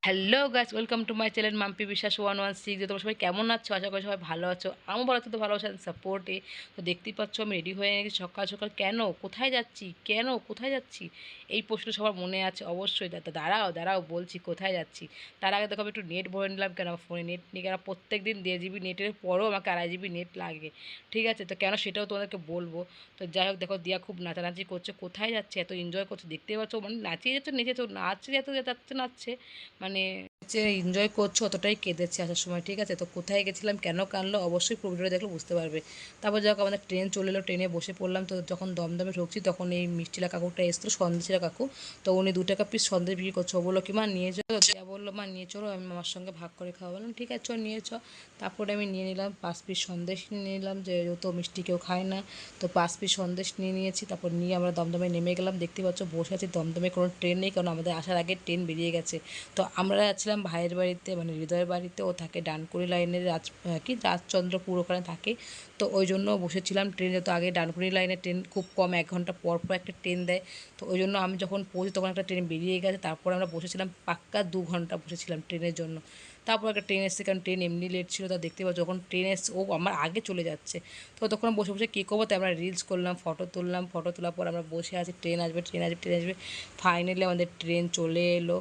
Hello guys, welcome to my channel Mampi বিশ্বাস 116। তোমরা সবাই কেমন আছো? আশা করি সবাই ভালো আছো। আমার ভালো আছো তো, ভালোবাসা সাপোর্টে। তো দেখতেই পাচ্ছ আমি রেডি হয়ে গেছি সকাল সকাল। কেন, কোথায় যাচ্ছি, কেন কোথায় যাচ্ছি, এই প্রশ্ন সবার মনে আছে অবশ্যই। দাঁড়াও দাঁড়াও বলছি কোথায় যাচ্ছি। তার আগে দেখো আমি একটু নেট ভরে নিলাম। কেন ফোনে নেট নিয়ে, কেন প্রত্যেক দিন 1.5 GB নেটের পরও আমাকে 2.5 GB নেট লাগে। ঠিক আছে, তো কেন সেটাও তোমাদেরকে বলবো। তো যাই হোক, দেখো দিয়া খুব নাচানাচি করছে। কোথায় যাচ্ছে, এত এনজয় করছে দেখতেই পাচ্ছ। মানে নাচিয়ে যাচ্ছে, নেচেছে, নাচছে, এত যাচ্ছে নাচছে, মানে যে এনজয় করছো অতটাই কেঁদেছে আসার সময়। ঠিক আছে, তো কোথায় গেছিলাম, কেন কানলো, অবশ্যই পুরো ভিডিওটা দেখলে বুঝতে পারবে। তারপর যখন আমাদের ট্রেন চলে এলো, ট্রেনে বসে পড়লাম। তো যখন দমদমে ঢুকছি তখন এই মিষ্টিলা কাকুটা এসতো, সন্দেশিলা কাকু। তো উনি 2 টাকা পিস সন্দেশ বিক্রি করছে। ও বললো কি মা নিয়ে চলো, দিয়া বললো মা নিয়ে চলো, আমি মামার সঙ্গে ভাগ করে খাওয়া। বললাম ঠিক আছে চল নিয়ে চ। তারপরে আমি নিয়ে নিলাম 5 পিস সন্দেশ, নিয়ে নিলাম, যেহেতু মিষ্টি কেউ খায় না। তো 5 পিস সন্দেশ নিয়ে নিয়েছি। তারপর নিয়ে আমরা দমদমে নেমে গেলাম। দেখতে পাচ্ছ বসে আছি, দমদমে কোনো ট্রেন নেই, কারণ আমাদের আসার আগে ট্রেন বেরিয়ে গেছে। তো আমরা যাচ্ছিলাম ভাইয়ের বাড়িতে, মানে হৃদয়ের বাড়িতে। ও থাকে ডানকুনি লাইনের রাজচন্দ্রপুর, ওখানে থাকে। তো ওই জন্য বসেছিলাম ট্রেন, যেহেতু আগে ডানকুনি লাইনের ট্রেন খুব কম, 1 ঘন্টা পর পর একটা ট্রেন দেয়। তো ওই জন্য আমি যখন পৌঁছি তখন একটা ট্রেন বেরিয়ে গেছে। তারপর আমরা বসেছিলাম পাক্কা 2 ঘন্টা বসেছিলাম ট্রেনের জন্য। তারপর একটা ট্রেন এসছে, কারণ ট্রেন এমনি লেট ছিল। তা দেখতে পাচ্ছি যখন ট্রেন এসছে ও আমার আগে চলে যাচ্ছে। তো তখন বসে বসে কী করবো, তাই আমরা রিলস করলাম, ফটো তুললাম। ফটো তোলার পর আমরা বসে আছি, ট্রেন আসবে ট্রেন আসবে ট্রেন আসবে। ফাইনালি আমাদের ট্রেন চলে এলো।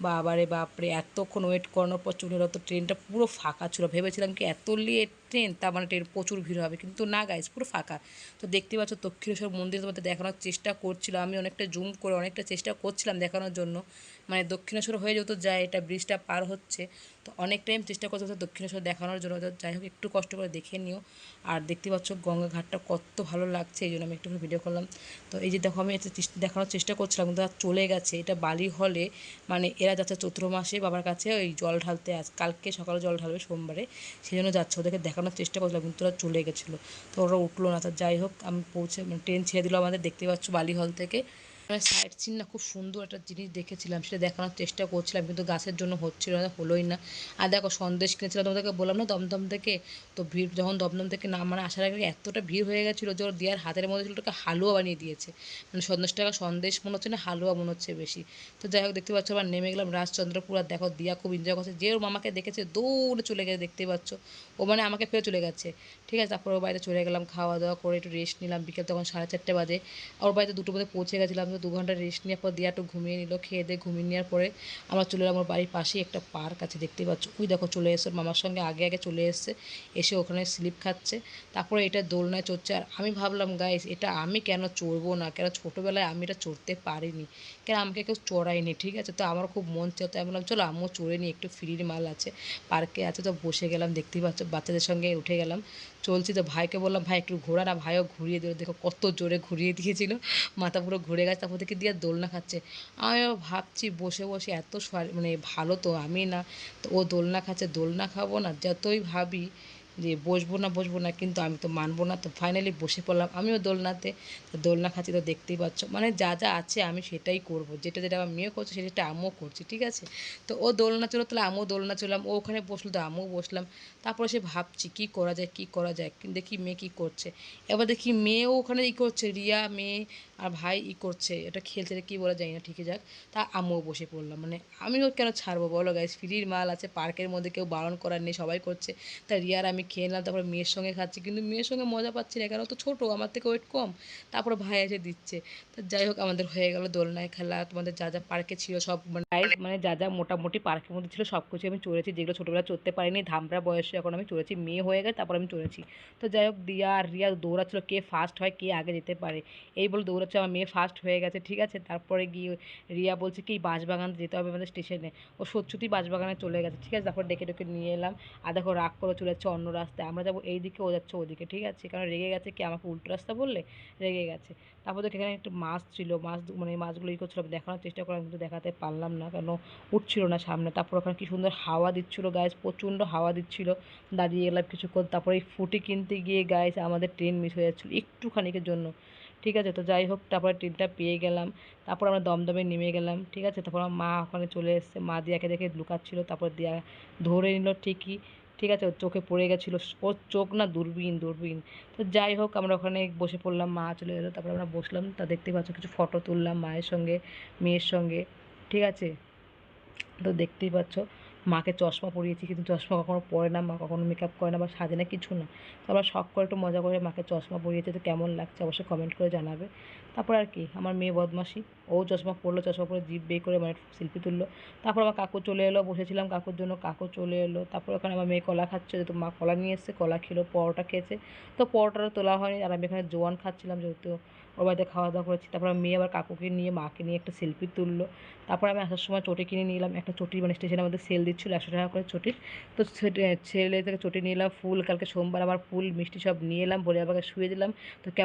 বাবারে বাপরে, এতক্ষণ ওয়েট করানোর পর চলে এলো। তো ট্রেনটা পুরো ফাঁকা ছিল। ভেবেছিলাম কি এত লেট ট্রেন, তার মানে ট্রেন প্রচুর ভিড় হবে, কিন্তু না গাইস, পুরো ফাঁকা। তো দেখতে পাচ্ছ দক্ষিণেশ্বর মন্দির তোমাদের দেখানোর চেষ্টা করছিলাম আমি, অনেকটা জুম করে অনেকটা চেষ্টা করছিলাম দেখানোর জন্য। মানে দক্ষিণেশ্বর হয়ে যেহেতু যায়, এটা ব্রিজটা পার হচ্ছে, তো অনেক টাইম চেষ্টা করতে হচ্ছে দক্ষিণেশ্বর দেখানোর জন্য। তো যাই হোক, একটু কষ্ট করে দেখে নিও। আর দেখতে পাচ্ছ গঙ্গা ঘাটটা কত ভালো লাগছে, এই জন্য আমি একটু ভিডিও করলাম। তো এই যে দেখো, আমি এটা দেখানোর চেষ্টা করছিলাম, কিন্তু আর চলে গেছে। এটা বালি হলে, মানে এরা যাচ্ছে চৈত্র মাসে বাবার কাছে ওই জল ঢালতে। আজ কালকে সকালে জল ঢালবে সোমবারে, সেই জন্য যাচ্ছে। ওদেরকে দেখানোর চেষ্টা করছিলাম, কিন্তু ওরা চলে গেছিলো। তো ওরা উঠলো না। তো যাই হোক, আমি পৌঁছে, মানে ট্রেন ছেড়ে দিল আমাদের, দেখতে পাচ্ছ বালি হল থেকে। মানে সাইড সিন না, খুব সুন্দর একটা জিনিস দেখেছিলাম, সেটা দেখানোর চেষ্টা করছিলাম, কিন্তু গাছের জন্য হচ্ছিল না, হলোই না। আর দেখো সন্দেশ কিনেছিলাম, তোমাদেরকে বললাম না দমদম থেকে। তো ভিড় যখন দমদম থেকে না, মানে আসার আগে এতটা ভিড় হয়ে গেছিলো যে ওর দেওয়ার হাতের মধ্যে ছিল, ওটাকে হালুয়া বানিয়ে দিয়েছে। মানে 50 টাকা সন্দেশ মনে হচ্ছে না, হালুয়া মনে হচ্ছে বেশি। তো যাই হোক, দেখতে পাচ্ছ আবার নেমে গেলাম রাজচন্দ্রপুর। আর দেখো দিয়া খুব এনজয় করছে, যে ওর মামাকে দেখেছে দৌড়ে চলে গেছে, দেখতে পাচ্ছ। ও মানে আমাকে ফেলে চলে গেছে। ঠিক আছে, তারপর ওর বাড়িতে চলে গেলাম, খাওয়া দাওয়া করে একটু রেস্ট নিলাম। বিকেল তখন 4:30 বাজে। ওর বাড়িতে 2টো মধ্যে পৌঁছে গেছিলাম। তো 2 ঘন্টা রেস্ট নেওয়ার পর দিয়া একটু ঘুমিয়ে নিল, খেয়ে দিয়ে ঘুমিয়ে নেওয়ার পরে আমরা চলে এলাম। আমার বাড়ির পাশেই একটা পার্ক আছে, দেখতে পাচ্ছ। ওই দেখো চলে এসে মামার সঙ্গে আগে আগে চলে এসছে, এসে ওখানে স্লিপ খাচ্ছে। তারপরে এটা দোলনায় চড়ছে। আর আমি ভাবলাম গাইস, এটা আমি কেন চড়বো না, কেন ছোটোবেলায় আমি এটা চড়তে পারিনি, কেন আমাকে কেউ চড়ায়নি। ঠিক আছে, তো আমার খুব মন চায়, তো আমি বললাম চলো আমিও চড়ে নিই, একটু ফ্রির মাল আছে, পার্কে আছে। তো বসে গেলাম, দেখতেই পাচ্ছ বাচ্চাদের সঙ্গে উঠে গেলাম, চলছি। তো ভাইকে বললাম ভাই একটু ঘোরা না, ভাইও ঘুরিয়ে দিল। দেখো কত জোরে ঘুরিয়ে দিয়েছিল, মাথা পুরো ঘুরে গেছে। তারপর থেকে দিয়ে দোলনা খাচ্ছে। আমিও ভাবছি বসে বসে এত মানে ভালো তো আমি না, তো ও দোলনা খাচ্ছে, দোলনা খাবো না, যতই ভাবি যে বসবো না বসবো না, কিন্তু আমি তো মানবো না। তো ফাইনালি বসে পড়লাম আমিও দোলনাতে। তো দোলনা খাচ্ছি, তো দেখতেই পাচ্ছ, মানে যা যা আছে আমি সেটাই করব, যেটা যেটা আমার মেয়েও করছে সেটা আমিও করছি। ঠিক আছে, তো ও দোলনা চলো, তাহলে আমিও দোলনা চললাম, ও ওখানে বসলো তো আমিও বসলাম। তারপরে সে ভাবছি কী করা যায় কী করা যায়, দেখি মেয়ে কী করছে। এবার দেখি মেয়েও ওখানে ই করছে, রিয়া মেয়ে আর ভাই ই করছে, এটা খেলছে, এটা কী বলা যায় না, ঠিকই যাক। তা আমিও বসে পড়লাম, মানে আমিও কেন ছাড়বো বলো গাইস, ফ্রির মাল আছে পার্কের মধ্যে, কেউ বারণ করার নেই, সবাই করছে। তা রিয়ার আমি খেয়ে নিলাম, তারপরে মেয়ের সঙ্গে খাচ্ছি, কিন্তু মেয়ের সঙ্গে মজা পাচ্ছি না, কেন তো ছোটো, আমার থেকে ওয়েট কম। তারপরে ভাই এসে দিচ্ছে। তো যাই হোক, আমাদের হয়ে গেল দোলনায় খেলা। তোমাদের যা যা পার্কে ছিল সব, মানে মানে যা যা মোটামুটি পার্কের মধ্যে ছিল সব কিছু আমি চড়েছি, যেগুলো ছোটোবেলা চড়তে পারিনি, ধামরা বয়সে এখন আমি চড়েছি, মেয়ে হয়ে গেছে তারপর আমি চড়েছি। তো যাই হোক, দিয়া আর রিয়া দৌড়াচ্ছিল কে ফার্স্ট হয়, কে আগে যেতে পারে, এই বলে দৌড়াচ্ছে। আমার মেয়ে ফার্স্ট হয়ে গেছে। ঠিক আছে, তারপরে গিয়ে রিয়া বলছে কি বাঁশবাগান যেতে হবে আমাদের স্টেশনে, ও সত্যি বাঁশবাগানে চলে গেছে। ঠিক আছে, তারপর ডেকে ডেকে নিয়ে এলাম। আর দেখো রাগ করে চলে যাচ্ছে অন্য রাস্তায়, আমরা যাবো এই দিকে, ও যাচ্ছে ওদিকে। ঠিক আছে, কারণ রেগে গেছে, কি আমাকে উল্টো রাস্তা বললে, রেগে গেছে। তারপর দেখো এখানে একটু মাছ ছিল, মাছ মানে মাছগুলো ই করছিলাম, দেখানোর চেষ্টা করলাম, কিন্তু দেখাতে পারলাম না, কারণ উঠছিল না সামনে। তারপর ওখানে কি সুন্দর হাওয়া দিচ্ছিলো গাইস, প্রচণ্ড হাওয়া দিচ্ছিলো। দাঁড়িয়ে এলাম কিছুক্ষণ, তারপরে এই ফুটি কিনতে গিয়ে গাইস আমাদের ট্রেন মিস হয়ে যাচ্ছিলো একটুখানিকের জন্য। ঠিক আছে, তো যাই হোক, তারপরে ট্রেনটা পেয়ে গেলাম। তারপর আমরা দমদমে নেমে গেলাম। ঠিক আছে, তারপর আমার মা ওখানে চলে এসছে, মা দিয়াকে দেখে লুকাচ্ছিলো, তারপর দিয়া ধরে নিল ঠিকই। ঠিক আছে, ওর চোখে পড়ে গেছিলো, ওর চোখ না দূরবীন দূরবীন। তো যাই হোক, আমরা ওখানে বসে পড়লাম, মা চলে এলো, তারপর আমরা বসলাম। তা দেখতে পাচ্ছ কিছু ফটো তুললাম মায়ের সঙ্গে, মেয়ের সঙ্গে। ঠিক আছে, তো দেখতেই পাচ্ছ মাকে চশমা পরিয়েছি, কিন্তু চশমা কখনো পরে না, মা কখনো মেকআপ করে না বা সাজে না, কিছু না। তো আমরা শখ করে একটু মজা করে মাকে চশমা পরিয়েছি, তো কেমন লাগছে অবশ্যই কমেন্ট করে জানাবে। তারপর আর কি, আমার মেয়ে বদমাশি, ও চশমা পরলো, চশমা পরে জিভ বের করে মানে সেলফি তুললো। তারপর আমার কাকু চলে এলো, বসেছিলাম কাকুর জন্য, কাকু চলে এলো। তারপর ওখানে আমার মেয়ে কলা খাচ্ছে, যেহেতু মা কলা নিয়ে এসেছে, কলা খেলো, পরোটা খেয়েছে। তো পরোটাটা তোলা হয়নি, আর আমি এখানে জোয়ান খাচ্ছিলাম, যেহেতু ওর বাড়িতে খাওয়া দাওয়া করেছি। তারপর আমার মেয়ে আবার কাকুকে নিয়ে, মাকে নিয়ে একটা সেলফি তুললো। তারপর আমি আসার সময় চটি কিনে নিলাম একটা, চটি মানে স্টেশনের মধ্যে সেল দিচ্ছিলো 100 টাকা করে চটির। তো ছেলে থেকে চটি নিয়ে এলাম, ফুল, কালকে সোমবার, আমার ফুল মিষ্টি সব নিয়ে এলাম, বলে আমাকে শুয়ে দিলাম। তো